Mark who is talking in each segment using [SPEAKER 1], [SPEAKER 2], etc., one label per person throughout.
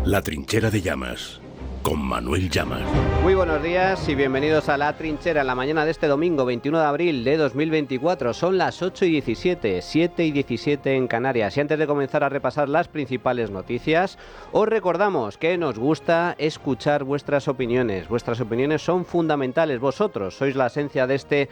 [SPEAKER 1] La Trinchera de Llamas, con Manuel Llamas.
[SPEAKER 2] Muy buenos días y bienvenidos a La Trinchera en la mañana de este domingo 21 de abril de 2024. Son las 8:17, 7:17 en Canarias. Y antes de comenzar a repasar las principales noticias, os recordamos que nos gusta escuchar vuestras opiniones. Vuestras opiniones son fundamentales. Vosotros sois la esencia de este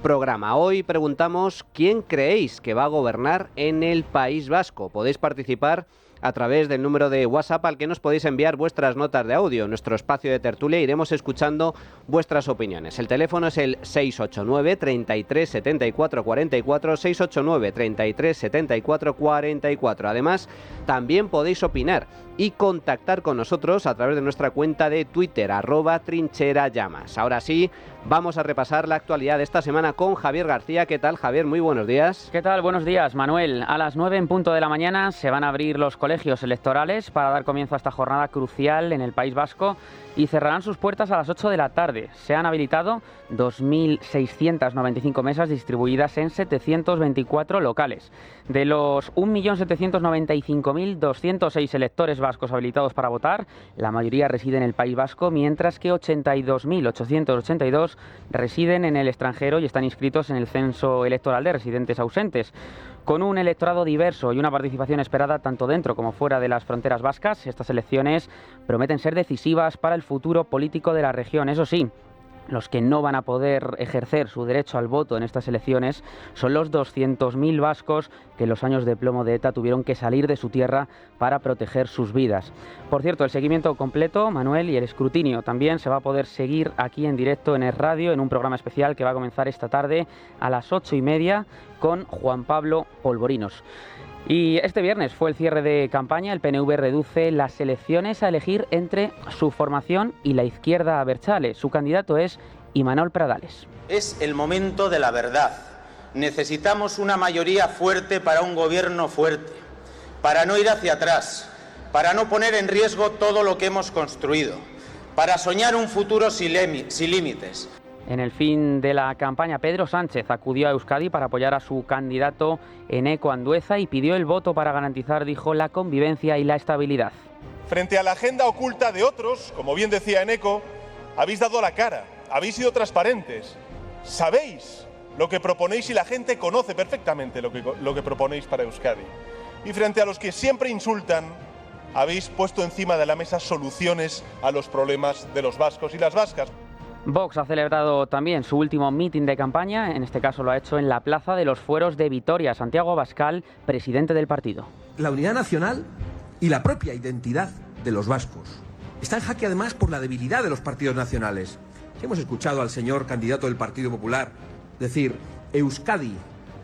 [SPEAKER 2] programa. Hoy preguntamos quién creéis que va a gobernar en el País Vasco. Podéis participar a través del número de WhatsApp al que nos podéis enviar vuestras notas de audio. En nuestro espacio de tertulia iremos escuchando vuestras opiniones. El teléfono es el 689 33 74 44, 689 33 74 44. Además, también podéis opinar y contactar con nosotros a través de nuestra cuenta de Twitter, @trincherallamas. Ahora sí, vamos a repasar la actualidad de esta semana con Javier García. ¿Qué tal, Javier? Muy buenos días.
[SPEAKER 3] ¿Qué tal? Buenos días, Manuel. A las 9 en punto de la mañana se van a abrir los colegios electorales para dar comienzo a esta jornada crucial en el País Vasco y cerrarán sus puertas a las 8 de la tarde. Se han habilitado 2.695 mesas distribuidas en 724 locales. De los 1.795.206 electores vascos habilitados para votar, la mayoría reside en el País Vasco, mientras que 82.882 residen en el extranjero y están inscritos en el censo electoral de residentes ausentes. Con un electorado diverso y una participación esperada tanto dentro como fuera de las fronteras vascas, estas elecciones prometen ser decisivas para el futuro político de la región. Eso sí, los que no van a poder ejercer su derecho al voto en estas elecciones son los 200.000 vascos que en los años de plomo de ETA tuvieron que salir de su tierra para proteger sus vidas. Por cierto, el seguimiento completo, Manuel, y el escrutinio también se va a poder seguir aquí en directo en Es Radio, en un programa especial que va a comenzar esta tarde a las 8:30 con Juan Pablo Polvorinos. Y este viernes fue el cierre de campaña. El PNV reduce las elecciones a elegir entre su formación y la izquierda abertzale. Su candidato es Imanol Pradales.
[SPEAKER 4] Es el momento de la verdad. Necesitamos una mayoría fuerte para un gobierno fuerte, para no ir hacia atrás, para no poner en riesgo todo lo que hemos construido, para soñar un futuro sin límites.
[SPEAKER 3] En el fin de la campaña, Pedro Sánchez acudió a Euskadi para apoyar a su candidato Eneko Andueza y pidió el voto para garantizar, dijo, la convivencia y la estabilidad.
[SPEAKER 5] Frente a la agenda oculta de otros, como bien decía Eneko, habéis dado la cara, habéis sido transparentes, sabéis lo que proponéis y la gente conoce perfectamente lo que proponéis para Euskadi. Y frente a los que siempre insultan, habéis puesto encima de la mesa soluciones a los problemas de los vascos y las vascas.
[SPEAKER 3] Vox ha celebrado también su último mitin de campaña, en este caso lo ha hecho en la Plaza de los Fueros de Vitoria. Santiago Abascal, presidente del partido.
[SPEAKER 6] La unidad nacional y la propia identidad de los vascos está en jaque además por la debilidad de los partidos nacionales. Hemos escuchado al señor candidato del Partido Popular decir: Euskadi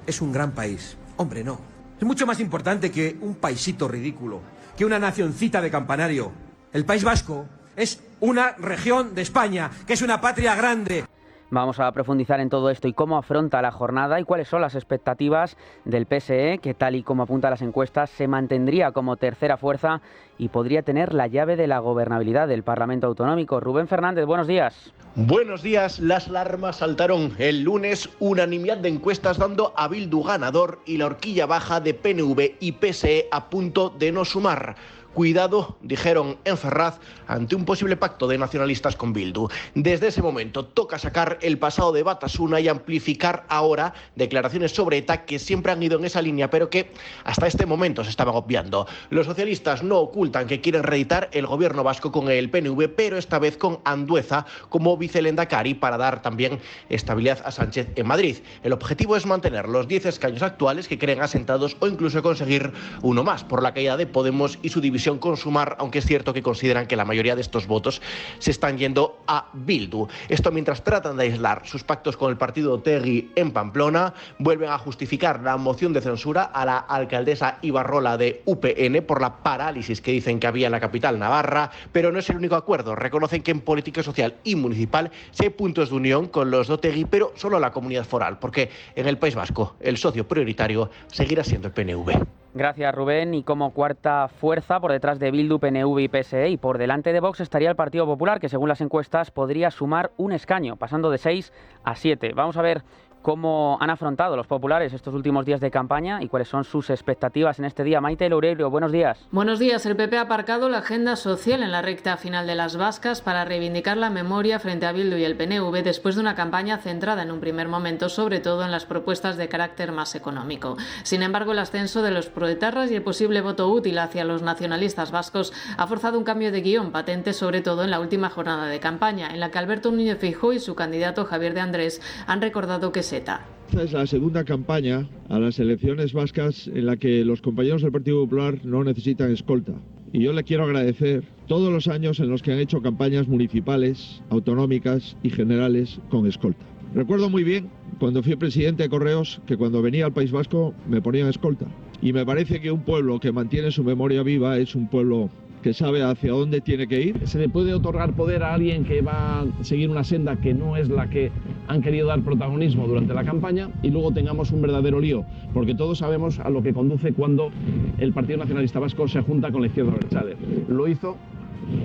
[SPEAKER 6] es un gran país. Hombre, no. Es mucho más importante que un paisito ridículo, que una nacioncita de campanario. El País Vasco es una región de España, que es una patria grande.
[SPEAKER 3] Vamos a profundizar en todo esto y cómo afronta la jornada y cuáles son las expectativas del PSE, que tal y como apuntan las encuestas se mantendría como tercera fuerza y podría tener la llave de la gobernabilidad del Parlamento Autonómico. Rubén Fernández, buenos días.
[SPEAKER 7] Buenos días. Las alarmas saltaron el lunes, unanimidad de encuestas dando a Bildu ganador y la horquilla baja de PNV y PSE a punto de no sumar. Cuidado, dijeron en Ferraz, ante un posible pacto de nacionalistas con Bildu. Desde ese momento toca sacar el pasado de Batasuna y amplificar ahora declaraciones sobre ETA que siempre han ido en esa línea, pero que hasta este momento se estaban obviando. Los socialistas no ocultan que quieren reeditar el gobierno vasco con el PNV, pero esta vez con Andueza como vicelendakari para dar también estabilidad a Sánchez en Madrid. El objetivo es mantener los 10 escaños actuales que creen asentados o incluso conseguir uno más por la caída de Podemos y su división con Sumar, aunque es cierto que consideran que la mayoría de estos votos se están yendo a Bildu. Esto mientras tratan de aislar sus pactos con el partido Otegi en Pamplona, vuelven a justificar la moción de censura a la alcaldesa Ibarrola de UPN por la parálisis que dicen que había en la capital navarra, pero no es el único acuerdo. Reconocen que en política social y municipal sí hay puntos de unión con los de Otegi, pero solo la comunidad foral, porque en el País Vasco el socio prioritario seguirá siendo el PNV.
[SPEAKER 3] Gracias, Rubén. Y como cuarta fuerza, por detrás de Bildu, PNV y PSE, y por delante de Vox, estaría el Partido Popular, que según las encuestas podría sumar un escaño, pasando de 6 a 7. Vamos a ver ¿Cómo han afrontado los populares estos últimos días de campaña y cuáles son sus expectativas en este día? Maite Loureiro, buenos días.
[SPEAKER 8] Buenos días. El PP ha aparcado la agenda social en la recta final de las Vascas para reivindicar la memoria frente a Bildu y el PNV después de una campaña centrada en un primer momento sobre todo en las propuestas de carácter más económico. Sin embargo, el ascenso de los proetarras y el posible voto útil hacia los nacionalistas vascos ha forzado un cambio de guión patente sobre todo en la última jornada de campaña, en la que Alberto Núñez Feijóo y su candidato Javier de Andrés han recordado que Esta
[SPEAKER 9] es la segunda campaña a las elecciones vascas en la que los compañeros del Partido Popular no necesitan escolta. Y yo le quiero agradecer todos los años en los que han hecho campañas municipales, autonómicas y generales con escolta. Recuerdo muy bien cuando fui presidente de Correos que cuando venía al País Vasco me ponían escolta. Y me parece que un pueblo que mantiene su memoria viva es un pueblo que sabe hacia dónde tiene que ir.
[SPEAKER 10] Se le puede otorgar poder a alguien que va a seguir una senda que no es la que han querido dar protagonismo durante la campaña y luego tengamos un verdadero lío, porque todos sabemos a lo que conduce cuando el Partido Nacionalista Vasco se junta con la izquierda abertzale. Lo hizo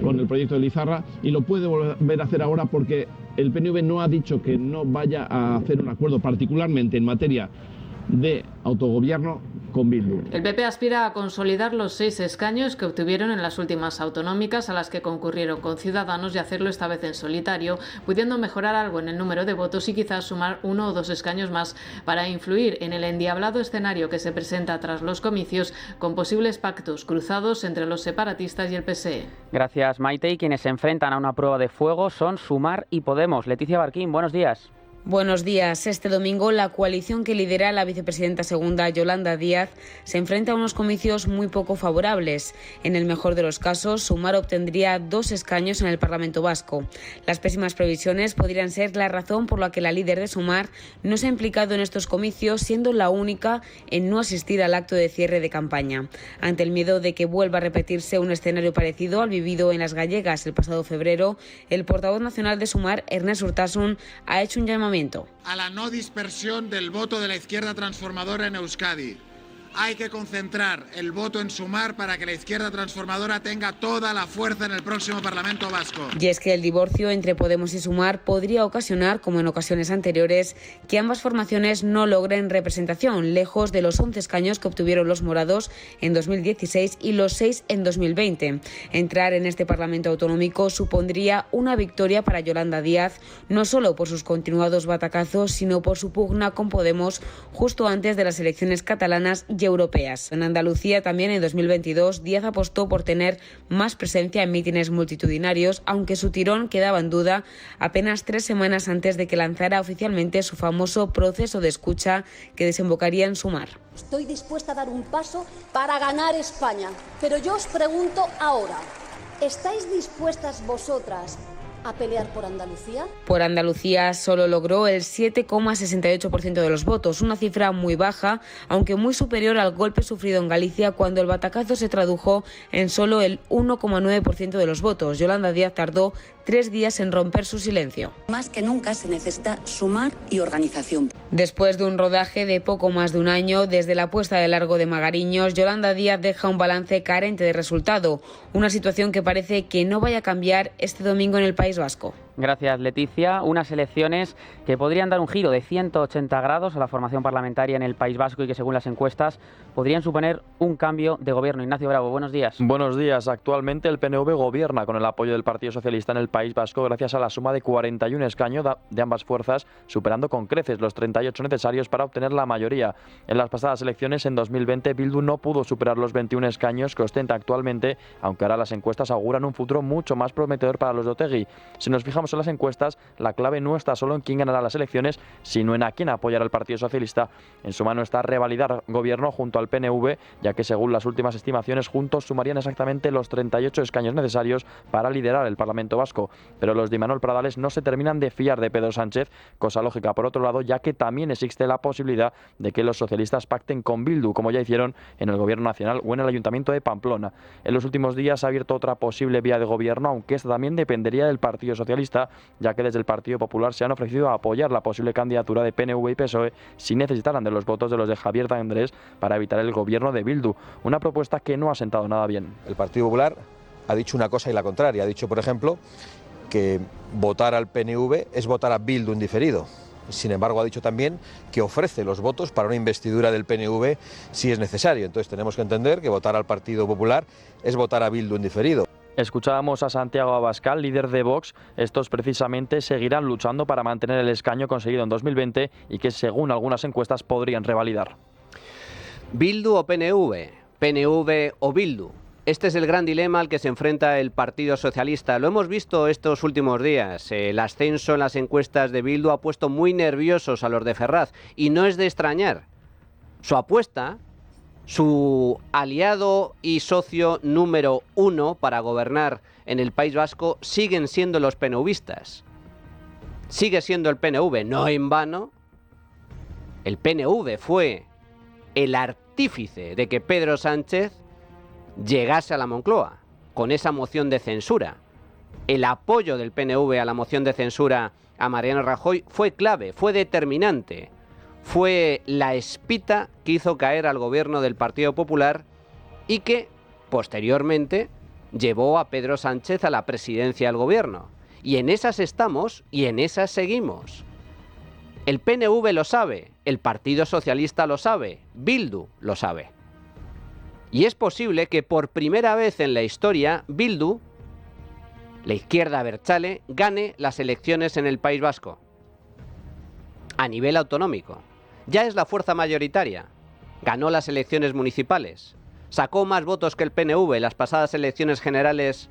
[SPEAKER 10] con el proyecto de Lizarra y lo puede volver a hacer ahora porque el PNV no ha dicho que no vaya a hacer un acuerdo, particularmente en materia de autogobierno con Bildu.
[SPEAKER 8] El PP aspira a consolidar los 6 escaños que obtuvieron en las últimas autonómicas a las que concurrieron con Ciudadanos y hacerlo esta vez en solitario, pudiendo mejorar algo en el número de votos y quizás sumar 1 o 2 escaños más para influir en el endiablado escenario que se presenta tras los comicios con posibles pactos cruzados entre los separatistas y el PSE.
[SPEAKER 3] Gracias, Maite. Y quienes se enfrentan a una prueba de fuego son Sumar y Podemos. Leticia Barquín, buenos días.
[SPEAKER 11] Buenos días. Este domingo la coalición que lidera la vicepresidenta segunda Yolanda Díaz se enfrenta a unos comicios muy poco favorables. En el mejor de los casos, Sumar obtendría 2 escaños en el Parlamento Vasco. Las pésimas previsiones podrían ser la razón por la que la líder de Sumar no se ha implicado en estos comicios, siendo la única en no asistir al acto de cierre de campaña. Ante el miedo de que vuelva a repetirse un escenario parecido al vivido en Las Gallegas el pasado febrero, el portavoz nacional de Sumar, Ernest Urtasun, ha hecho un llamamiento
[SPEAKER 12] a la no dispersión del voto de la izquierda transformadora en Euskadi. Hay que concentrar el voto en Sumar para que la izquierda transformadora tenga toda la fuerza en el próximo Parlamento Vasco.
[SPEAKER 11] Y es que el divorcio entre Podemos y Sumar podría ocasionar, como en ocasiones anteriores, que ambas formaciones no logren representación, lejos de los 11 escaños que obtuvieron los morados en 2016 y los 6 en 2020. Entrar en este Parlamento autonómico supondría una victoria para Yolanda Díaz, no solo por sus continuados batacazos, sino por su pugna con Podemos justo antes de las elecciones catalanas y europeas. En Andalucía también en 2022 Díaz apostó por tener más presencia en mítines multitudinarios, aunque su tirón quedaba en duda apenas 3 semanas antes de que lanzara oficialmente su famoso proceso de escucha que desembocaría en Sumar.
[SPEAKER 13] Estoy dispuesta a dar un paso para ganar España, pero yo os pregunto ahora, ¿estáis dispuestas vosotras a pelear por Andalucía?
[SPEAKER 11] Por Andalucía solo logró el 7,68% de los votos, una cifra muy baja, aunque muy superior al golpe sufrido en Galicia cuando el batacazo se tradujo en solo el 1,9% de los votos. Yolanda Díaz tardó 3 días en romper su silencio.
[SPEAKER 14] Más que nunca se necesita sumar y organización.
[SPEAKER 11] Después de un rodaje de poco más de un año, desde la puesta de largo de Magariños, Yolanda Díaz deja un balance carente de resultado, una situación que parece que no vaya a cambiar este domingo en el País Vasco.
[SPEAKER 3] Gracias, Leticia. Unas elecciones que podrían dar un giro de 180 grados a la formación parlamentaria en el País Vasco y que, según las encuestas, podrían suponer un cambio de gobierno. Ignacio Bravo, buenos días.
[SPEAKER 15] Buenos días. Actualmente el PNV gobierna con el apoyo del Partido Socialista en el País Vasco gracias a la suma de 41 escaños de ambas fuerzas, superando con creces los 38 necesarios para obtener la mayoría. En las pasadas elecciones, en 2020, Bildu no pudo superar los 21 escaños que ostenta actualmente, aunque ahora las encuestas auguran un futuro mucho más prometedor para los de Otegi. Si nos fijamos en las encuestas, la clave no está solo en quién ganará las elecciones, sino en a quién apoyará el Partido Socialista. En su mano está revalidar gobierno junto al PNV, ya que según las últimas estimaciones, juntos sumarían exactamente los 38 escaños necesarios para liderar el Parlamento Vasco. Pero los de Imanol Pradales no se terminan de fiar de Pedro Sánchez, cosa lógica por otro lado, ya que también existe la posibilidad de que los socialistas pacten con Bildu, como ya hicieron en el Gobierno Nacional o en el Ayuntamiento de Pamplona. En los últimos días se ha abierto otra posible vía de gobierno, aunque esta también dependería del Partido Socialista, ya que desde el Partido Popular se han ofrecido a apoyar la posible candidatura de PNV y PSOE si necesitaran de los votos de los de Javier de Andrés para evitar el gobierno de Bildu, una propuesta que no ha sentado nada bien.
[SPEAKER 16] El Partido Popular ha dicho una cosa y la contraria. Ha dicho, por ejemplo, que votar al PNV es votar a Bildu en diferido. Sin embargo, ha dicho también que ofrece los votos para una investidura del PNV si es necesario. Entonces tenemos que entender que votar al Partido Popular es votar a Bildu en diferido.
[SPEAKER 15] Escuchábamos a Santiago Abascal, líder de Vox. Estos precisamente seguirán luchando para mantener el escaño conseguido en 2020 y que, según algunas encuestas, podrían revalidar.
[SPEAKER 2] ¿Bildu o PNV? ¿PNV o Bildu? Este es el gran dilema al que se enfrenta el Partido Socialista. Lo hemos visto estos últimos días. El ascenso en las encuestas de Bildu ha puesto muy nerviosos a los de Ferraz. Y no es de extrañar. Su apuesta, su aliado y socio número 1 para gobernar en el País Vasco, siguen siendo los PNVistas. Sigue siendo el PNV, no en vano. El PNV fue el artífice de que Pedro Sánchez llegase a la Moncloa con esa moción de censura. El apoyo del PNV a la moción de censura a Mariano Rajoy fue clave, fue determinante, fue la espita que hizo caer al gobierno del Partido Popular y que posteriormente llevó a Pedro Sánchez a la presidencia del gobierno. Y en esas estamos y en esas seguimos. El PNV lo sabe, el Partido Socialista lo sabe, Bildu lo sabe. Y es posible que por primera vez en la historia Bildu, la izquierda abertzale, gane las elecciones en el País Vasco. A nivel autonómico. Ya es la fuerza mayoritaria. Ganó las elecciones municipales. Sacó más votos que el PNV en las pasadas elecciones generales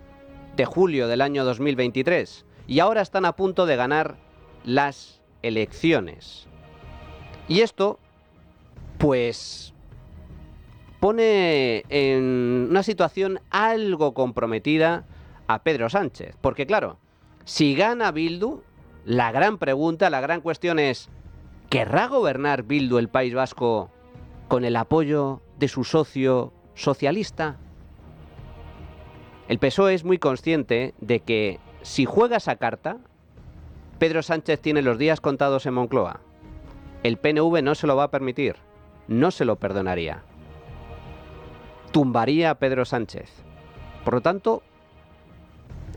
[SPEAKER 2] de julio del año 2023. Y ahora están a punto de ganar las elecciones. Y esto, pues, pone en una situación algo comprometida a Pedro Sánchez. Porque claro, si gana Bildu, la gran pregunta, la gran cuestión es, ¿querrá gobernar Bildu el País Vasco con el apoyo de su socio socialista? El PSOE es muy consciente de que si juega esa carta, Pedro Sánchez tiene los días contados en Moncloa. El PNV no se lo va a permitir, no se lo perdonaría. Tumbaría a Pedro Sánchez. Por lo tanto,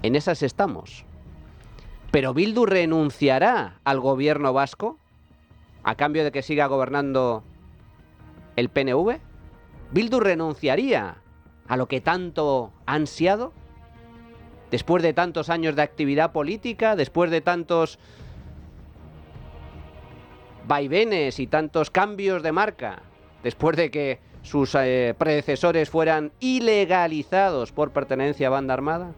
[SPEAKER 2] en esas estamos. ¿Pero Bildu renunciará al gobierno vasco a cambio de que siga gobernando el PNV? ¿Bildu renunciaría a lo que tanto ha ansiado? Después de tantos años de actividad política, después de tantos vaivenes y tantos cambios de marca, después de que sus predecesores fueran ilegalizados por pertenencia a banda armada,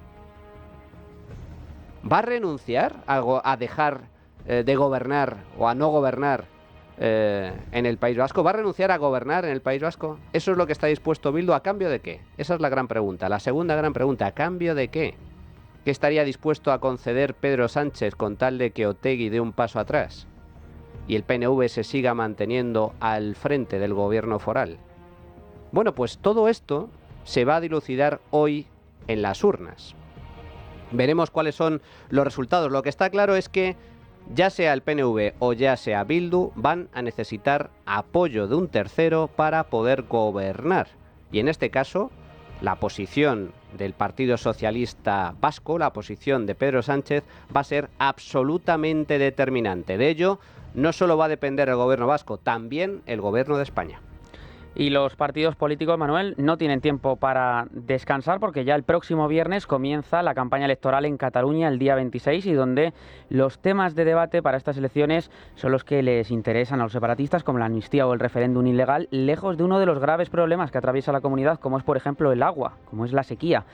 [SPEAKER 2] ¿va a renunciar a dejar de gobernar o a no gobernar en el País Vasco? ¿Va a renunciar a gobernar en el País Vasco? ¿Eso es lo que está dispuesto Bildu? ¿A cambio de qué? Esa es la gran pregunta. La segunda gran pregunta, ¿a cambio de qué? ¿Qué estaría dispuesto a conceder Pedro Sánchez con tal de que Otegi dé un paso atrás y el PNV se siga manteniendo al frente del gobierno foral? Bueno, pues todo esto se va a dilucidar hoy en las urnas. Veremos cuáles son los resultados. Lo que está claro es que ya sea el PNV o ya sea Bildu, van a necesitar apoyo de un tercero para poder gobernar. Y en este caso, la posición del Partido Socialista Vasco, la posición de Pedro Sánchez, va a ser absolutamente determinante. De ello, no solo va a depender el gobierno vasco, también el gobierno de España.
[SPEAKER 3] Y los partidos políticos, Manuel, no tienen tiempo para descansar porque ya el próximo viernes comienza la campaña electoral en Cataluña el día 26 y donde los temas de debate para estas elecciones son los que les interesan a los separatistas, como la amnistía o el referéndum ilegal, lejos de uno de los graves problemas que atraviesa la comunidad, como es, por ejemplo, el agua, como es la sequía.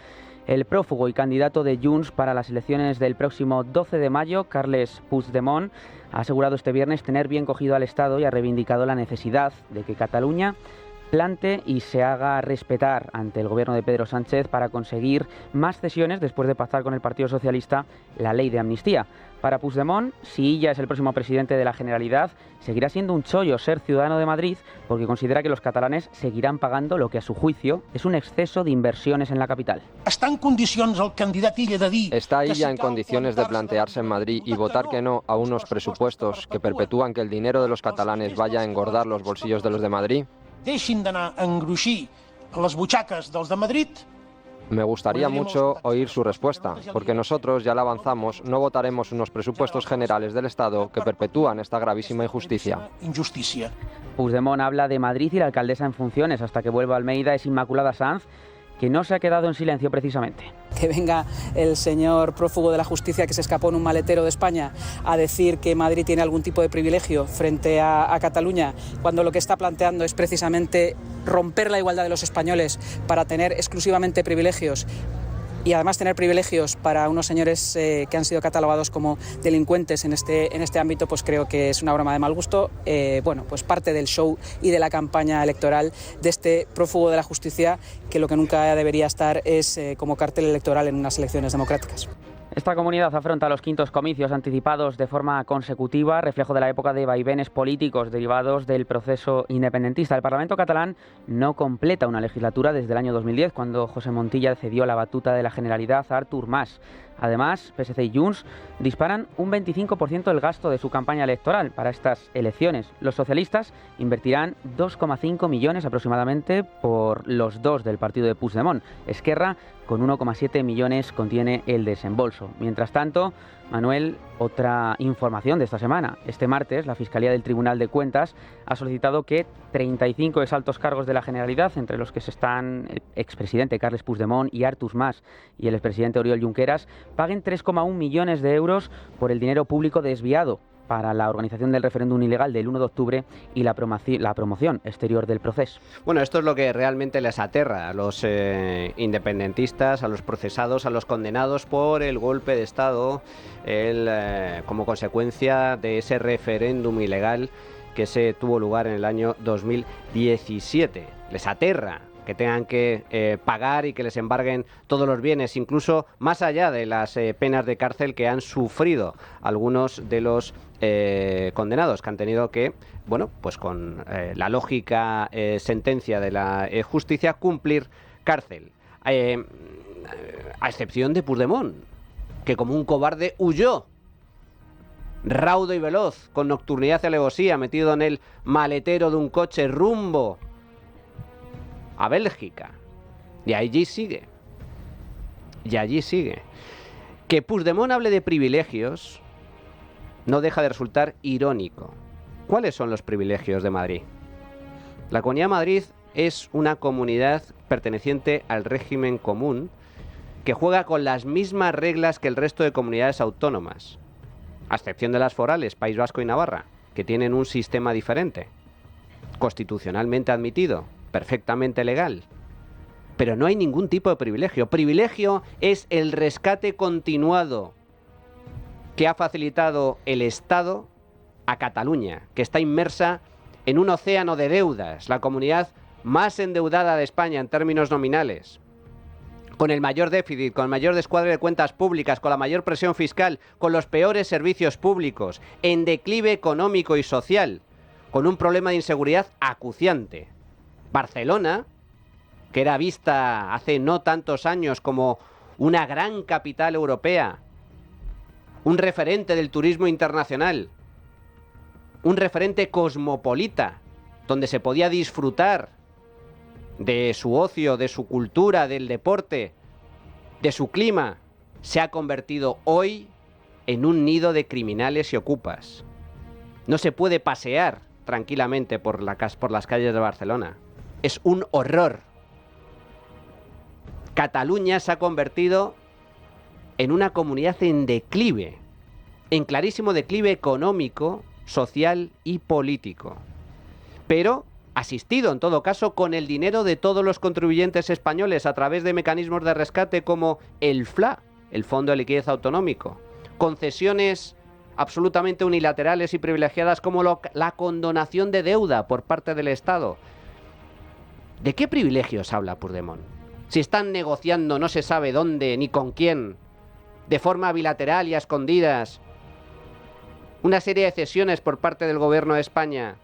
[SPEAKER 3] El prófugo y candidato de Junts para las elecciones del próximo 12 de mayo, Carles Puigdemont, ha asegurado este viernes tener bien cogido al Estado y ha reivindicado la necesidad de que Cataluña plante y se haga respetar ante el gobierno de Pedro Sánchez para conseguir más cesiones después de pactar con el Partido Socialista la ley de amnistía. Para Puigdemont, si ya es el próximo presidente de la Generalitat, seguirá siendo un chollo ser ciudadano de Madrid porque considera que los catalanes seguirán pagando lo que a su juicio es un exceso de inversiones en la capital.
[SPEAKER 17] Está en condiciones de plantearse en Madrid y votar que no a unos presupuestos que perpetúan que el dinero de los catalanes vaya a engordar los bolsillos de los de Madrid. Deixin d'anar a engruixir les butxaques dels de Madrid Me gustaría mucho oír su respuesta, porque nosotros, ya la avanzamos, no votaremos unos presupuestos generales del Estado que perpetúan esta gravísima injusticia.
[SPEAKER 3] Puigdemont habla de Madrid y la alcaldesa en funciones hasta que vuelva a Almeida es Inmaculada Sanz, que no se ha quedado en silencio precisamente.
[SPEAKER 18] Que venga el señor prófugo de la justicia que se escapó en un maletero de España a decir que Madrid tiene algún tipo de privilegio frente a Cataluña, cuando lo que está planteando es precisamente romper la igualdad de los españoles para tener exclusivamente privilegios. Y además tener privilegios para unos señores que han sido catalogados como delincuentes en este ámbito, pues creo que es una broma de mal gusto. Pues parte del show y de la campaña electoral de este prófugo de la justicia, que lo que nunca debería estar es como cartel electoral en unas elecciones democráticas.
[SPEAKER 3] Esta comunidad afronta los 5º comicios anticipados de forma consecutiva, reflejo de la época de vaivenes políticos derivados del proceso independentista. El Parlamento catalán no completa una legislatura desde el año 2010, cuando José Montilla cedió la batuta de la Generalidad a Artur Mas. Además, PSC y Junts disparan un 25% del gasto de su campaña electoral para estas elecciones. Los socialistas invertirán 2,5 millones aproximadamente por los dos del partido de Puigdemont. Esquerra, con 1,7 millones, contiene el desembolso. Mientras tanto, Manuel, otra información de esta semana. Este martes, la Fiscalía del Tribunal de Cuentas ha solicitado que 35 exaltos cargos de la Generalidad, entre los que están el expresidente Carles Puigdemont y Artur Mas y el expresidente Oriol Junqueras, paguen 3,1 millones de euros por el dinero público desviado para la organización del referéndum ilegal del 1 de octubre y la promoción exterior del proceso.
[SPEAKER 2] Bueno, esto es lo que realmente les aterra a los independentistas, a los procesados, a los condenados por el golpe de Estado, como consecuencia de ese referéndum ilegal que se tuvo lugar en el año 2017. Les aterra que tengan que pagar y que les embarguen todos los bienes, incluso más allá de las penas de cárcel que han sufrido algunos de los condenados, que han tenido que, pues con la lógica sentencia de la justicia, cumplir cárcel. A excepción de Puigdemont, que como un cobarde huyó, raudo y veloz, con nocturnidad y alevosía, metido en el maletero de un coche rumbo a Bélgica. Y allí sigue. Que Puigdemont hable de privilegios no deja de resultar irónico. ¿Cuáles son los privilegios de Madrid? La Comunidad de Madrid es una comunidad perteneciente al régimen común que juega con las mismas reglas que el resto de comunidades autónomas, a excepción de las forales, País Vasco y Navarra, que tienen un sistema diferente, constitucionalmente admitido, perfectamente legal. Pero no hay ningún tipo de privilegio. Privilegio es el rescate continuado que ha facilitado el Estado a Cataluña, que está inmersa en un océano de deudas, la comunidad más endeudada de España en términos nominales, con el mayor déficit, con el mayor descuadre de cuentas públicas, con la mayor presión fiscal, con los peores servicios públicos, en declive económico y social, con un problema de inseguridad acuciante. Barcelona, que era vista hace no tantos años como una gran capital europea, un referente del turismo internacional, un referente cosmopolita, donde se podía disfrutar de su ocio, de su cultura, del deporte, de su clima, se ha convertido hoy en un nido de criminales y ocupas. No se puede pasear tranquilamente por las calles de Barcelona. Es un horror. Cataluña se ha convertido en una comunidad en declive, en clarísimo declive económico, social y político. Pero asistido, en todo caso, con el dinero de todos los contribuyentes españoles a través de mecanismos de rescate como el FLA, el Fondo de Liquidez Autonómico, concesiones absolutamente unilaterales y privilegiadas como la condonación de deuda por parte del Estado. ¿De qué privilegios habla Puigdemont? Si están negociando no se sabe dónde ni con quién, de forma bilateral y a escondidas, una serie de cesiones por parte del Gobierno de España,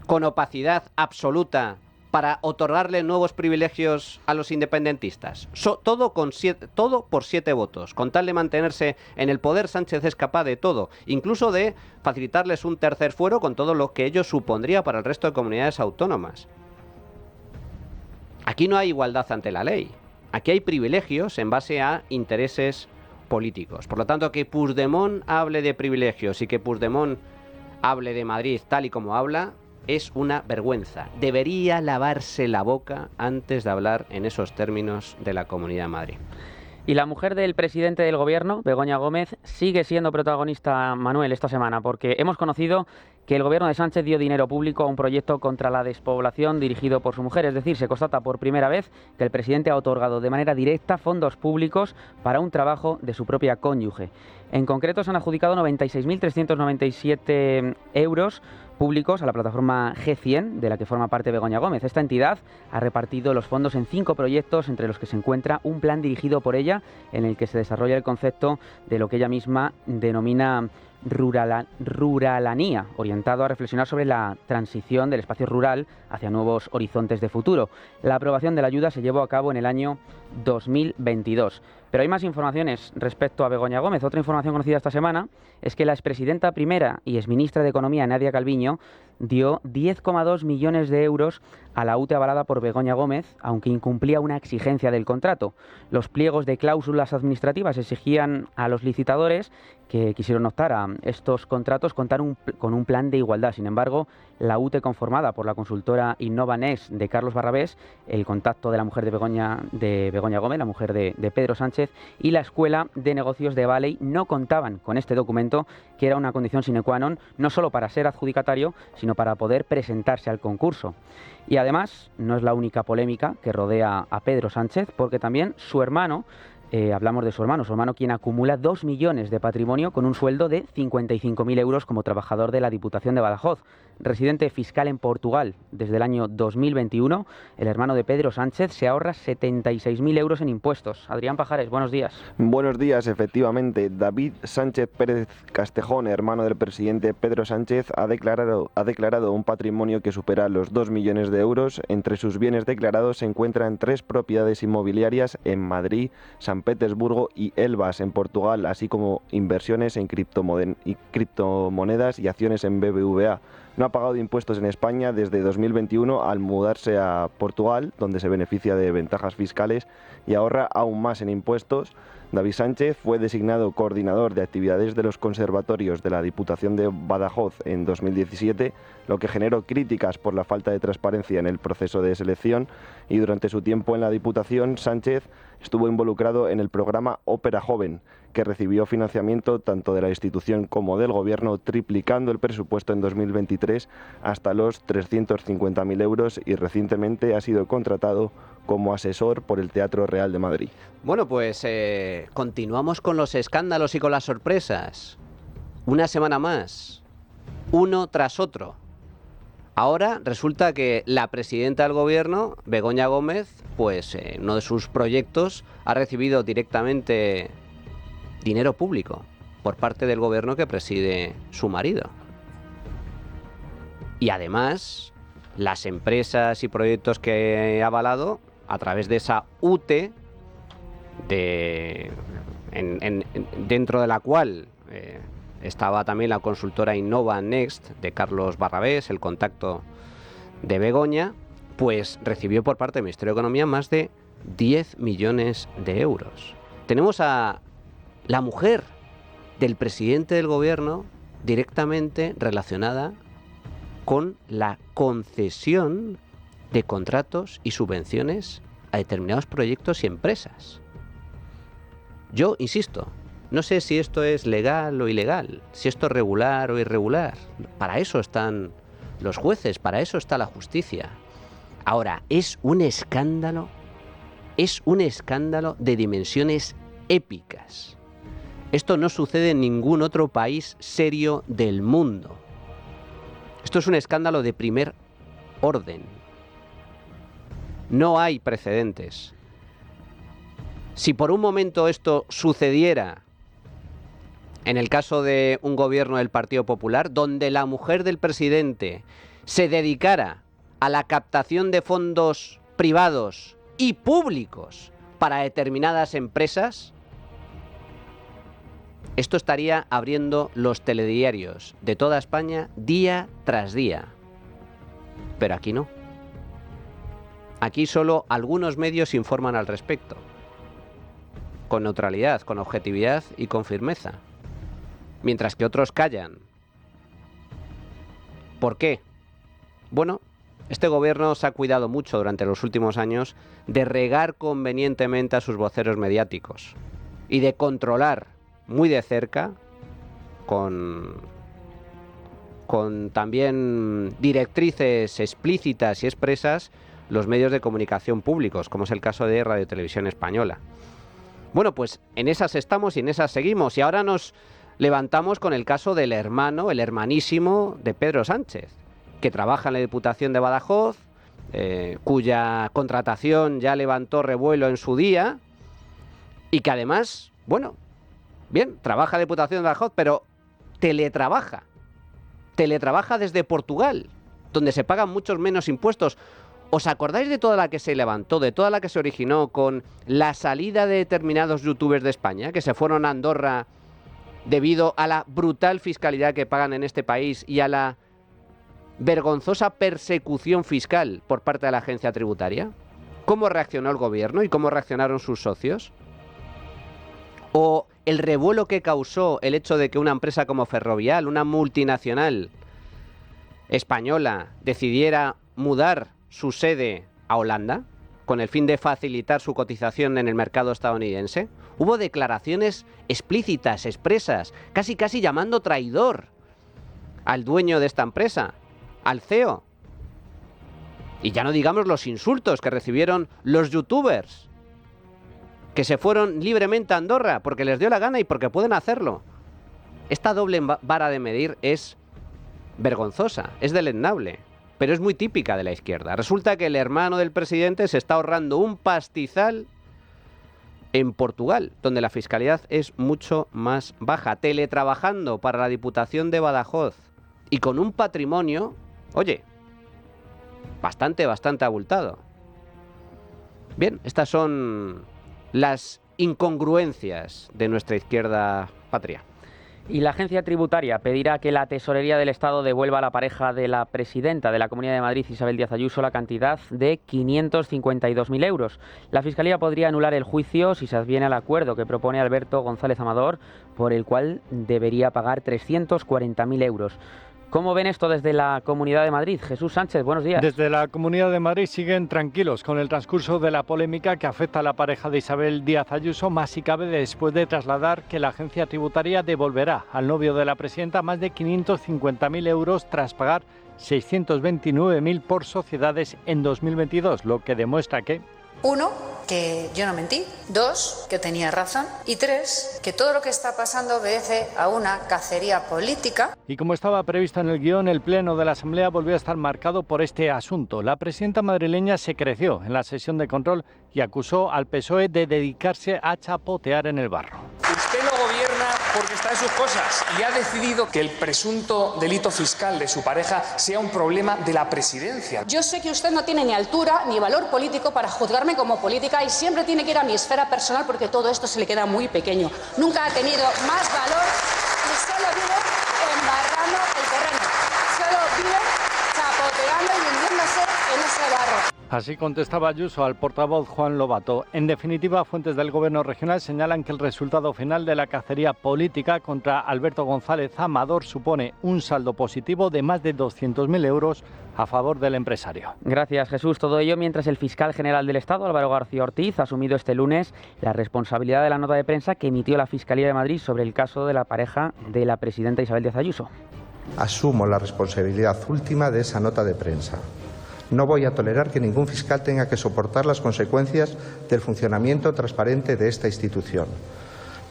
[SPEAKER 2] con opacidad absoluta, para otorgarle nuevos privilegios a los independentistas. Todo por 7 votos. Con tal de mantenerse en el poder, Sánchez es capaz de todo, incluso de facilitarles un tercer fuero con todo lo que ello supondría para el resto de comunidades autónomas. Aquí no hay igualdad ante la ley. Aquí hay privilegios en base a intereses políticos. Por lo tanto, que Puigdemont hable de privilegios y que Puigdemont hable de Madrid tal y como habla es una vergüenza. Debería lavarse la boca antes de hablar en esos términos de la Comunidad de Madrid.
[SPEAKER 3] Y la mujer del presidente del gobierno, Begoña Gómez, sigue siendo protagonista, Manuel, esta semana, porque hemos conocido que el gobierno de Sánchez dio dinero público a un proyecto contra la despoblación dirigido por su mujer. Es decir, se constata por primera vez que el presidente ha otorgado de manera directa fondos públicos para un trabajo de su propia cónyuge. En concreto, se han adjudicado 96.397 euros públicos a la plataforma G100, de la que forma parte Begoña Gómez. Esta entidad ha repartido los fondos en 5 proyectos, entre los que se encuentra un plan dirigido por ella, en el que se desarrolla el concepto de lo que ella misma denomina ruralanía, orientado a reflexionar sobre la transición del espacio rural hacia nuevos horizontes de futuro. La aprobación de la ayuda se llevó a cabo en el año 2022. Pero hay más informaciones respecto a Begoña Gómez. Otra información conocida esta semana es que la expresidenta primera y exministra de Economía, Nadia Calviño, dio 10,2 millones de euros a la UTE avalada por Begoña Gómez, aunque incumplía una exigencia del contrato. Los pliegos de cláusulas administrativas exigían a los licitadores que quisieron optar a estos contratos contar con un plan de igualdad. Sin embargo, la UTE, conformada por la consultora InnovaNext de Carlos Barrabés, el contacto de la mujer de Begoña Gómez, la mujer de Pedro Sánchez, y la Escuela de Negocios de Valley, no contaban con este documento, que era una condición sine qua non, no solo para ser adjudicatario, sino para poder presentarse al concurso. Y además, no es la única polémica que rodea a Pedro Sánchez, porque también su hermano, hablamos de su hermano quien acumula 2 millones de patrimonio con un sueldo de 55.000 euros como trabajador de la Diputación de Badajoz. Residente fiscal en Portugal desde el año 2021, el hermano de Pedro Sánchez se ahorra 76.000 euros en impuestos. Adrián Pajares, buenos días.
[SPEAKER 19] Buenos días, efectivamente. David Sánchez Pérez Castejón, hermano del presidente Pedro Sánchez, ha declarado un patrimonio que supera los 2 millones de euros. Entre sus bienes declarados se encuentran 3 propiedades inmobiliarias en Madrid, San Petersburgo y Elvas, en Portugal, así como inversiones en criptomonedas y acciones en BBVA. No ha pagado impuestos en España desde 2021 al mudarse a Portugal, donde se beneficia de ventajas fiscales y ahorra aún más en impuestos. David Sánchez fue designado coordinador de actividades de los conservatorios de la Diputación de Badajoz en 2017, lo que generó críticas por la falta de transparencia en el proceso de selección, y durante su tiempo en la Diputación, Sánchez estuvo involucrado en el programa Ópera Joven, que recibió financiamiento tanto de la institución como del Gobierno, triplicando el presupuesto en 2023 hasta los 350.000 euros, y recientemente ha sido contratado como asesor por el Teatro Real de Madrid.
[SPEAKER 2] Bueno, pues continuamos con los escándalos y con las sorpresas. Una semana más, uno tras otro. Ahora resulta que la presidenta del gobierno, Begoña Gómez, pues uno de sus proyectos ha recibido directamente dinero público por parte del gobierno que preside su marido. Y además, las empresas y proyectos que ha avalado a través de esa UTE, dentro de la cual estaba también la consultora InnovaNext de Carlos Barrabés, el contacto de Begoña, pues recibió por parte del Ministerio de Economía más de 10 millones de euros. Tenemos a la mujer del presidente del gobierno directamente relacionada con la concesión de contratos y subvenciones a determinados proyectos y empresas. Yo insisto, no sé si esto es legal o ilegal, si esto es regular o irregular. Para eso están los jueces, para eso está la justicia. Ahora, es un escándalo de dimensiones épicas. Esto no sucede en ningún otro país serio del mundo. Esto es un escándalo de primer orden. No hay precedentes. Si por un momento esto sucediera en el caso de un gobierno del Partido Popular, donde la mujer del presidente se dedicara a la captación de fondos privados y públicos para determinadas empresas, esto estaría abriendo los telediarios de toda España día tras día. Pero aquí no. Aquí solo algunos medios informan al respecto, con neutralidad, con objetividad y con firmeza, mientras que otros callan. ¿Por qué? Bueno, este gobierno se ha cuidado mucho durante los últimos años de regar convenientemente a sus voceros mediáticos y de controlar muy de cerca, con también directrices explícitas y expresas, los medios de comunicación públicos, como es el caso de Radio Televisión Española. Bueno, pues en esas estamos y en esas seguimos, y ahora nos levantamos con el caso del hermano, el hermanísimo de Pedro Sánchez, que trabaja en la Diputación de Badajoz, cuya contratación ya levantó revuelo en su día, y que además, bueno, bien, trabaja en la Diputación de Badajoz, pero teletrabaja desde Portugal, donde se pagan muchos menos impuestos. ¿Os acordáis de toda la que se levantó, de toda la que se originó con la salida de determinados youtubers de España, que se fueron a Andorra debido a la brutal fiscalidad que pagan en este país y a la vergonzosa persecución fiscal por parte de la agencia tributaria? ¿Cómo reaccionó el gobierno y cómo reaccionaron sus socios? ¿O el revuelo que causó el hecho de que una empresa como Ferrovial, una multinacional española, decidiera mudar su sede a Holanda con el fin de facilitar su cotización en el mercado estadounidense? Hubo declaraciones explícitas, expresas, casi llamando traidor al dueño de esta empresa, al CEO. Y ya no digamos los insultos que recibieron los youtubers, que se fueron libremente a Andorra porque les dio la gana y porque pueden hacerlo. Esta doble vara de medir es vergonzosa, es deleznable, pero es muy típica de la izquierda. Resulta que el hermano del presidente se está ahorrando un pastizal en Portugal, donde la fiscalidad es mucho más baja, teletrabajando para la Diputación de Badajoz y con un patrimonio, oye, bastante abultado. Bien, estas son las incongruencias de nuestra izquierda patria.
[SPEAKER 3] Y la agencia tributaria pedirá que la Tesorería del Estado devuelva a la pareja de la presidenta de la Comunidad de Madrid, Isabel Díaz Ayuso, la cantidad de 552.000 euros. La Fiscalía podría anular el juicio si se adviene al acuerdo que propone Alberto González Amador, por el cual debería pagar 340.000 euros. ¿Cómo ven esto desde la Comunidad de Madrid? Jesús Sánchez, buenos días.
[SPEAKER 20] Desde la Comunidad de Madrid siguen tranquilos con el transcurso de la polémica que afecta a la pareja de Isabel Díaz Ayuso, más si cabe después de trasladar que la agencia tributaria devolverá al novio de la presidenta más de 550.000 euros tras pagar 629.000 por sociedades en 2022, lo que demuestra que...
[SPEAKER 21] 1, que yo no mentí. 2, que tenía razón. Y 3, que todo lo que está pasando obedece a una cacería política.
[SPEAKER 20] Y como estaba previsto en el guión, el pleno de la Asamblea volvió a estar marcado por este asunto. La presidenta madrileña se creció en la sesión de control y acusó al PSOE de dedicarse a chapotear en el barro.
[SPEAKER 22] Usted no gobierna porque está en sus cosas y ha decidido que el presunto delito fiscal de su pareja sea un problema de la presidencia.
[SPEAKER 23] Yo sé que usted no tiene ni altura ni valor político para juzgarme como política y siempre tiene que ir a mi esfera personal porque todo esto se le queda muy pequeño. Nunca ha tenido más valor y solo vive embarrando el terreno. Solo vive chapoteando y hundiéndose en ese barro.
[SPEAKER 20] Así contestaba Ayuso al portavoz Juan Lobato. En definitiva, fuentes del gobierno regional señalan que el resultado final de la cacería política contra Alberto González Amador supone un saldo positivo de más de 200.000 euros a favor del empresario.
[SPEAKER 3] Gracias, Jesús. Todo ello mientras el fiscal general del Estado, Álvaro García Ortiz, ha asumido este lunes la responsabilidad de la nota de prensa que emitió la Fiscalía de Madrid sobre el caso de la pareja de la presidenta Isabel Díaz Ayuso.
[SPEAKER 24] Asumo la responsabilidad última de esa nota de prensa. No voy a tolerar que ningún fiscal tenga que soportar las consecuencias del funcionamiento transparente de esta institución.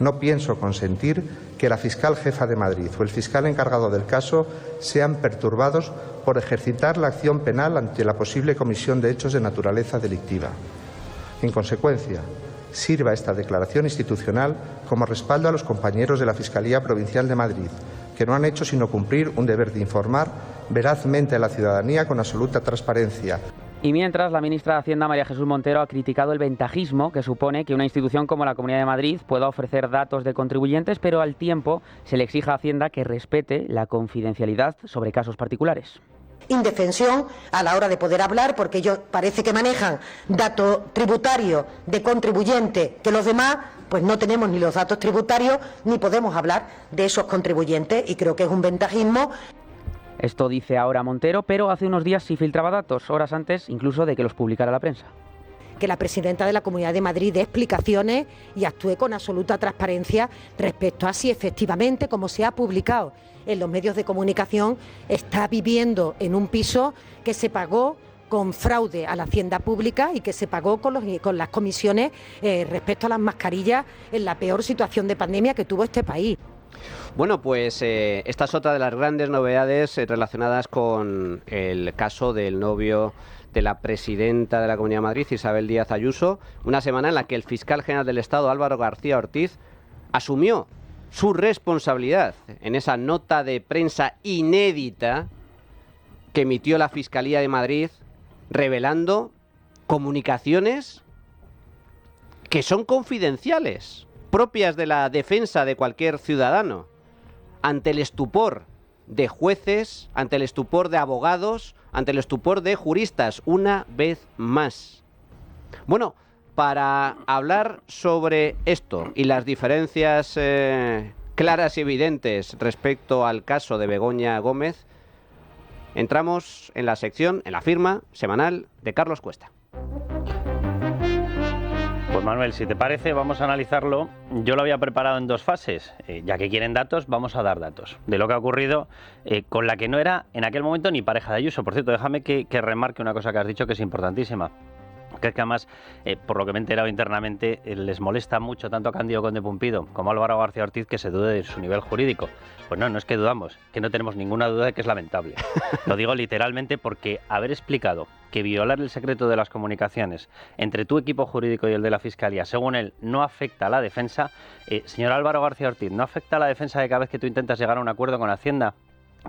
[SPEAKER 24] No pienso consentir que la fiscal jefa de Madrid o el fiscal encargado del caso sean perturbados por ejercitar la acción penal ante la posible comisión de hechos de naturaleza delictiva. En consecuencia, sirva esta declaración institucional como respaldo a los compañeros de la Fiscalía Provincial de Madrid, que no han hecho sino cumplir un deber de informar verazmente a la ciudadanía con absoluta transparencia.
[SPEAKER 3] Y mientras, la ministra de Hacienda, María Jesús Montero, ha criticado el ventajismo que supone que una institución como la Comunidad de Madrid pueda ofrecer datos de contribuyentes, pero al tiempo se le exija a Hacienda que respete la confidencialidad sobre casos particulares.
[SPEAKER 1] indefensión a la hora de poder hablar, porque ellos parece que manejan datos tributarios de contribuyentes que los demás pues no tenemos ni los datos tributarios ni podemos hablar de esos contribuyentes, y creo que es un ventajismo.
[SPEAKER 3] Esto dice ahora Montero, pero hace unos días sí filtraba datos, horas antes incluso de que los publicara la prensa.
[SPEAKER 1] Que la presidenta de la Comunidad de Madrid dé explicaciones y actúe con absoluta transparencia respecto a si efectivamente, como se ha publicado en los medios de comunicación, está viviendo en un piso que se pagó con fraude a la hacienda pública y que se pagó con las comisiones respecto a las mascarillas en la peor situación de pandemia que tuvo este país.
[SPEAKER 2] Bueno, pues esta es otra de las grandes novedades relacionadas con el caso del novio de la presidenta de la Comunidad de Madrid, Isabel Díaz Ayuso, una semana en la que el fiscal general del Estado, Álvaro García Ortiz, asumió su responsabilidad en esa nota de prensa inédita que emitió la Fiscalía de Madrid, revelando comunicaciones que son confidenciales, propias de la defensa de cualquier ciudadano, ante el estupor de jueces, ante el estupor de abogados, ante el estupor de juristas, una vez más. Bueno, para hablar sobre esto y las diferencias claras y evidentes respecto al caso de Begoña Gómez, entramos en la sección, en la firma semanal de Carlos Cuesta.
[SPEAKER 4] Pues Manuel, si te parece, vamos a analizarlo. Yo lo había preparado en dos fases. Ya que quieren datos, vamos a dar datos de lo que ha ocurrido con la que no era en aquel momento ni pareja de Ayuso. Por cierto, déjame que remarque una cosa que has dicho que es importantísima. Que es que además, por lo que me he enterado internamente, les molesta mucho tanto a Cándido Conde Pumpido como a Álvaro García Ortiz que se dude de su nivel jurídico. Pues no es que dudamos, que no tenemos ninguna duda de que es lamentable. Lo digo literalmente porque haber explicado que violar el secreto de las comunicaciones entre tu equipo jurídico y el de la Fiscalía, según él, no afecta a la defensa, señor Álvaro García Ortiz, ¿no afecta a la defensa de cada vez que tú intentas llegar a un acuerdo con Hacienda,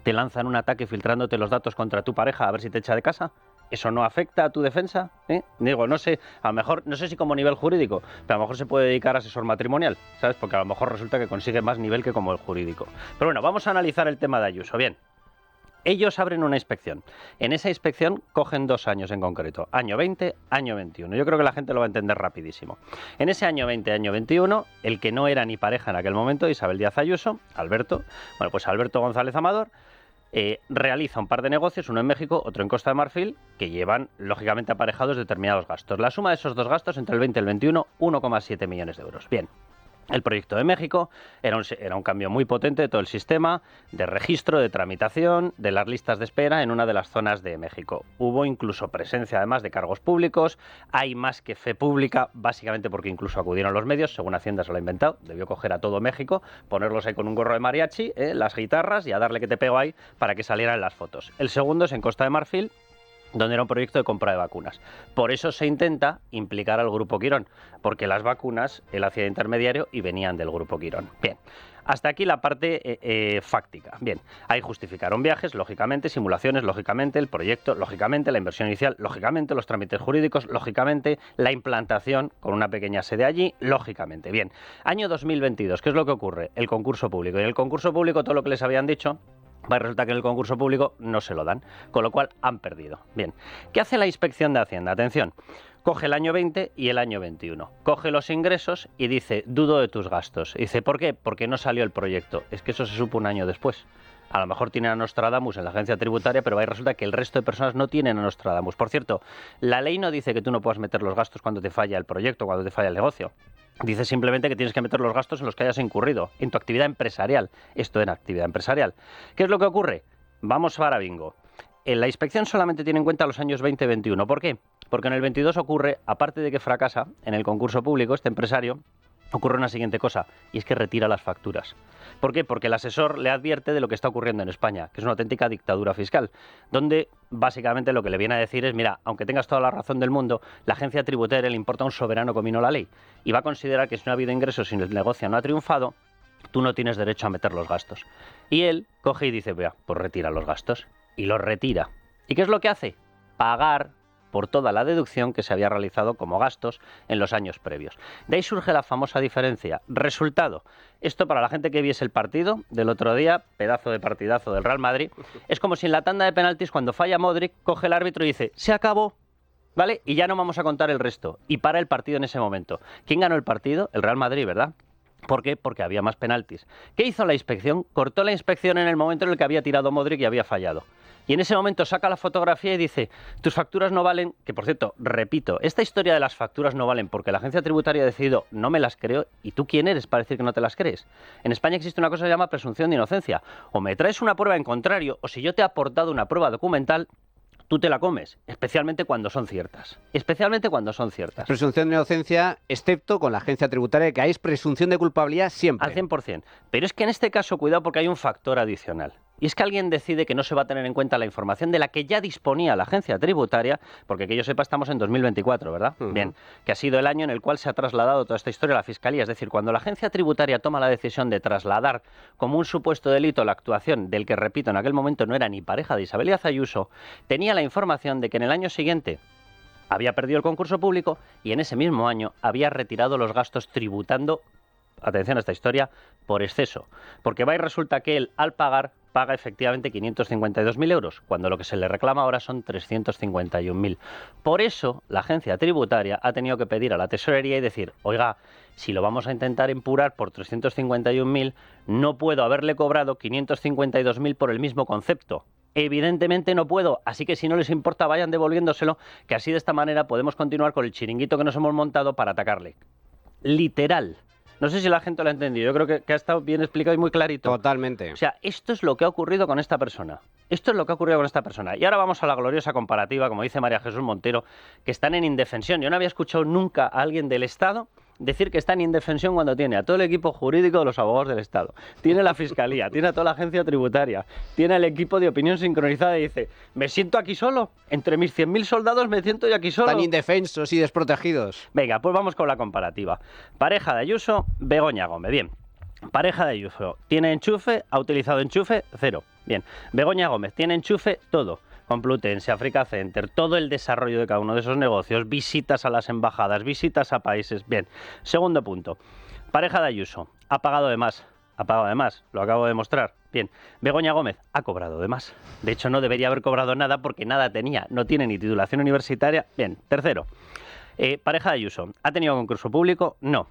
[SPEAKER 4] te lanzan un ataque filtrándote los datos contra tu pareja a ver si te echa de casa? ¿Eso no afecta a tu defensa? Digo, no sé, a lo mejor, no sé si como nivel jurídico, pero a lo mejor se puede dedicar a asesor matrimonial, ¿sabes? Porque a lo mejor resulta que consigue más nivel que como el jurídico. Pero bueno, vamos a analizar el tema de Ayuso. Bien, ellos abren una inspección. En esa inspección cogen 2 años en concreto, año 20, año 21. Yo creo que la gente lo va a entender rapidísimo. En ese año 20, año 21, el que no era ni pareja en aquel momento, Isabel Díaz Ayuso, Alberto González Amador, realiza un par de negocios, uno en México, otro en Costa de Marfil, que llevan lógicamente aparejados determinados gastos. La suma de esos dos gastos entre el 20 y el 21, 1,7 millones de euros. Bien. El proyecto de México era un cambio muy potente de todo el sistema de registro, de tramitación, de las listas de espera en una de las zonas de México. Hubo incluso presencia además de cargos públicos, hay más que fe pública, básicamente porque incluso acudieron los medios, según Hacienda se lo ha inventado, debió coger a todo México, ponerlos ahí con un gorro de mariachi, las guitarras y a darle que te pego ahí para que salieran las fotos. El segundo es en Costa de Marfil, donde era un proyecto de compra de vacunas. Por eso se intenta implicar al Grupo Quirón, porque las vacunas él hacía de intermediario y venían del Grupo Quirón. Bien, hasta aquí la parte fáctica. Bien, ahí justificaron viajes, lógicamente, simulaciones, lógicamente, el proyecto, lógicamente, la inversión inicial, lógicamente, los trámites jurídicos, lógicamente, la implantación con una pequeña sede allí, lógicamente. Bien, año 2022, ¿qué es lo que ocurre? El concurso público. Y en el concurso público, todo lo que les habían dicho, resulta que en el concurso público no se lo dan, con lo cual han perdido. Bien, ¿qué hace la Inspección de Hacienda? Atención, coge el año 20 y el año 21, coge los ingresos y dice, dudo de tus gastos. Y dice, ¿por qué? Porque no salió el proyecto. Es que eso se supo un año después. A lo mejor tienen a Nostradamus en la agencia tributaria, pero ahí resulta que el resto de personas no tienen a Nostradamus. Por cierto, la ley no dice que tú no puedas meter los gastos cuando te falla el proyecto, cuando te falla el negocio. Dice simplemente que tienes que meter los gastos en los que hayas incurrido, en tu actividad empresarial. Esto era actividad empresarial. ¿Qué es lo que ocurre? Vamos para bingo. En la inspección solamente tiene en cuenta los años 20 y 21. ¿Por qué? Porque en el 22 ocurre, aparte de que fracasa en el concurso público, este empresario, ocurre una siguiente cosa, y es que retira las facturas. ¿Por qué? Porque el asesor le advierte de lo que está ocurriendo en España, que es una auténtica dictadura fiscal, donde básicamente lo que le viene a decir es, mira, aunque tengas toda la razón del mundo, la agencia tributaria le importa un soberano comino la ley, y va a considerar que si no ha habido ingresos y el negocio no ha triunfado, tú no tienes derecho a meter los gastos. Y él coge y dice, vea, pues retira los gastos, y los retira. ¿Y qué es lo que hace? Pagar por toda la deducción que se había realizado como gastos en los años previos. De ahí surge la famosa diferencia. Resultado, esto para la gente que viese el partido del otro día, pedazo de partidazo del Real Madrid, es como si en la tanda de penaltis, cuando falla Modric, coge el árbitro y dice, se acabó, ¿vale? Y ya no vamos a contar el resto. Y para el partido en ese momento. ¿Quién ganó el partido? El Real Madrid, ¿verdad? ¿Por qué? Porque había más penaltis. ¿Qué hizo la inspección? Cortó la inspección en el momento en el que había tirado Modric y había fallado. Y en ese momento saca la fotografía y dice, tus facturas no valen, que por cierto, repito, esta historia de las facturas no valen porque la agencia tributaria ha decidido, no me las creo, ¿y tú quién eres para decir que no te las crees? En España existe una cosa que se llama presunción de inocencia. O me traes una prueba en contrario, o si yo te he aportado una prueba documental, tú te la comes, especialmente cuando son ciertas. Especialmente cuando son ciertas.
[SPEAKER 2] Presunción de inocencia, excepto con la agencia tributaria, que hay presunción de culpabilidad siempre.
[SPEAKER 4] Al 100%. Pero es que en este caso, cuidado, porque hay un factor adicional. Y es que alguien decide que no se va a tener en cuenta la información de la que ya disponía la agencia tributaria, porque que yo sepa estamos en 2024, ¿verdad? Bien, que ha sido el año en el cual se ha trasladado toda esta historia a la Fiscalía. Es decir, cuando la agencia tributaria toma la decisión de trasladar como un supuesto delito la actuación del que, repito, en aquel momento no era ni pareja de Isabel Díaz Ayuso, tenía la información de que en el año siguiente había perdido el concurso público y en ese mismo año había retirado los gastos tributando, atención a esta historia, por exceso. Porque va y resulta que él, al pagar, paga efectivamente 552.000 euros, cuando lo que se le reclama ahora son 351.000. Por eso, la agencia tributaria ha tenido que pedir a la tesorería y decir, oiga, si lo vamos a intentar empurar por 351.000, no puedo haberle cobrado 552.000 por el mismo concepto. Evidentemente no puedo, así que si no les importa vayan devolviéndoselo, que así de esta manera podemos continuar con el chiringuito que nos hemos montado para atacarle. Literal. No sé si la gente lo ha entendido, yo creo que ha estado bien explicado y muy clarito.
[SPEAKER 2] Totalmente.
[SPEAKER 4] O sea, esto es lo que ha ocurrido con esta persona. Esto es lo que ha ocurrido con esta persona. Y ahora vamos a la gloriosa comparativa, como dice María Jesús Montero, que están en indefensión. Yo no había escuchado nunca a alguien del Estado decir que está en indefensión cuando tiene a todo el equipo jurídico de los abogados del Estado, tiene la Fiscalía, tiene a toda la agencia tributaria, tiene el equipo de opinión sincronizada y dice, me siento aquí solo, entre mis 100.000 soldados me siento yo aquí solo.
[SPEAKER 2] Están indefensos y desprotegidos.
[SPEAKER 4] Venga, pues vamos con la comparativa. Pareja de Ayuso, Begoña Gómez. Bien, pareja de Ayuso, ¿tiene enchufe? ¿Ha utilizado enchufe? Cero. Bien, Begoña Gómez, ¿tiene enchufe? Todo. Complutense, Africa Center, todo el desarrollo de cada uno de esos negocios, visitas a las embajadas, visitas a países. Bien, segundo punto. Pareja de Ayuso, ha pagado de más. Ha pagado de más, lo acabo de demostrar. Bien, Begoña Gómez ha cobrado de más. De hecho, no debería haber cobrado nada porque nada tenía. No tiene ni titulación universitaria. Bien, tercero. Pareja de Ayuso, ¿ha tenido concurso público? No.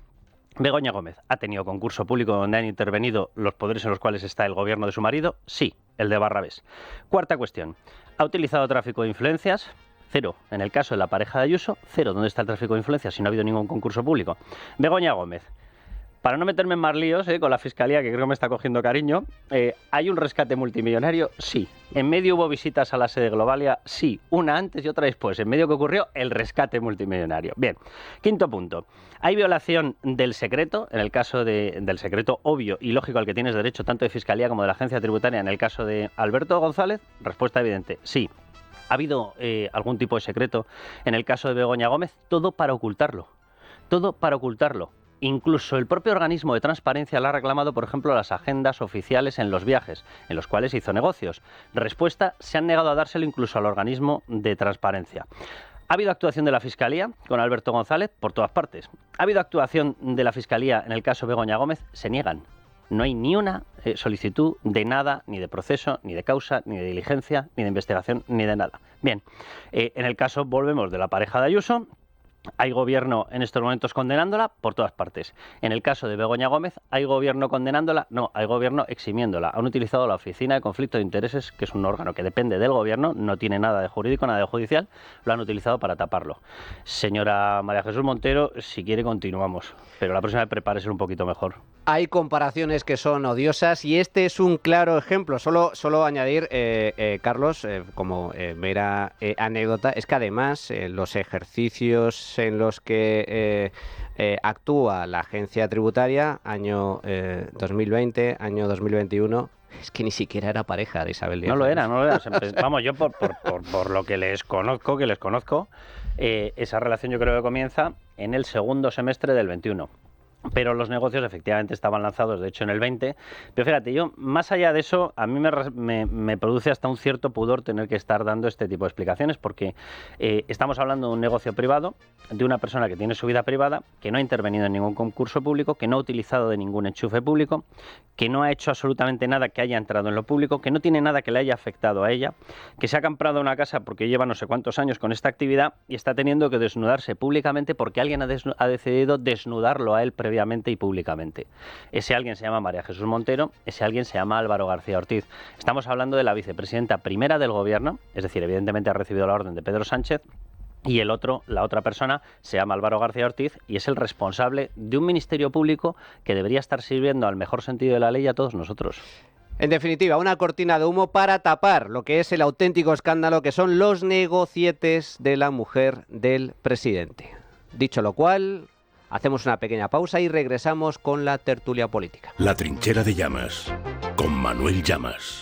[SPEAKER 4] Begoña Gómez, ¿ha tenido concurso público donde han intervenido los poderes en los cuales está el gobierno de su marido? Sí, el de Barrabés. Cuarta cuestión. ¿Ha utilizado tráfico de influencias? Cero. En el caso de la pareja de Ayuso, cero. ¿Dónde está el tráfico de influencias si no ha habido ningún concurso público? Begoña Gómez. Para no meterme en más líos con la Fiscalía, que creo que me está cogiendo cariño, ¿hay un rescate multimillonario? Sí. ¿En medio hubo visitas a la sede Globalia? Sí. Una antes y otra después. En medio que ocurrió el rescate multimillonario. Bien. Quinto punto. ¿Hay violación del secreto? En el caso del secreto obvio y lógico al que tienes derecho tanto de Fiscalía como de la Agencia Tributaria en el caso de Alberto González. Respuesta evidente. Sí. ¿Ha habido algún tipo de secreto en el caso de Begoña Gómez? Todo para ocultarlo. Todo para ocultarlo. Incluso el propio organismo de transparencia le ha reclamado, por ejemplo, las agendas oficiales en los viajes, en los cuales hizo negocios. Respuesta, se han negado a dárselo incluso al organismo de transparencia. ¿Ha habido actuación de la Fiscalía con Alberto González? Por todas partes. ¿Ha habido actuación de la Fiscalía en el caso Begoña Gómez? Se niegan. No hay ni una solicitud de nada, ni de proceso, ni de causa, ni de diligencia, ni de investigación, ni de nada. Bien, en el caso, volvemos, de la pareja de Ayuso. ¿Hay gobierno en estos momentos condenándola? Por todas partes. En el caso de Begoña Gómez, ¿hay gobierno condenándola? No, hay gobierno eximiéndola. Han utilizado la Oficina de Conflicto de Intereses, que es un órgano que depende del gobierno, no tiene nada de jurídico, nada de judicial, lo han utilizado para taparlo. Señora María Jesús Montero, si quiere continuamos, pero la próxima vez prepárese un poquito mejor.
[SPEAKER 2] Hay comparaciones que son odiosas y este es un claro ejemplo. Solo añadir, Carlos, como mera anécdota, es que además los ejercicios en los que actúa la agencia tributaria, año 2020, año 2021, es que ni siquiera era pareja de Isabel Díaz.
[SPEAKER 4] No lo era. Vamos, yo por lo que les conozco, esa relación yo creo que comienza en el segundo semestre del 21. pero los negocios efectivamente estaban lanzados, de hecho, en el 20. Pero fíjate, yo, más allá de eso, a mí me produce hasta un cierto pudor tener que estar dando este tipo de explicaciones, porque estamos hablando de un negocio privado, de una persona que tiene su vida privada, que no ha intervenido en ningún concurso público, que no ha utilizado de ningún enchufe público, que no ha hecho absolutamente nada que haya entrado en lo público, que no tiene nada que le haya afectado a ella, que se ha comprado una casa porque lleva no sé cuántos años con esta actividad y está teniendo que desnudarse públicamente porque alguien ha decidido desnudarlo a él previamente y públicamente. Ese alguien se llama María Jesús Montero, ese alguien se llama Álvaro García Ortiz. Estamos hablando de la vicepresidenta primera del gobierno, es decir, evidentemente ha recibido la orden de Pedro Sánchez, y la otra persona se llama Álvaro García Ortiz y es el responsable de un ministerio público que debería estar sirviendo al mejor sentido de la ley a todos nosotros.
[SPEAKER 2] En definitiva, una cortina de humo para tapar lo que es el auténtico escándalo que son los negocietes de la mujer del presidente. Dicho lo cual, hacemos una pequeña pausa y regresamos con la tertulia política.
[SPEAKER 5] La trinchera de Llamas, con Manuel Llamas.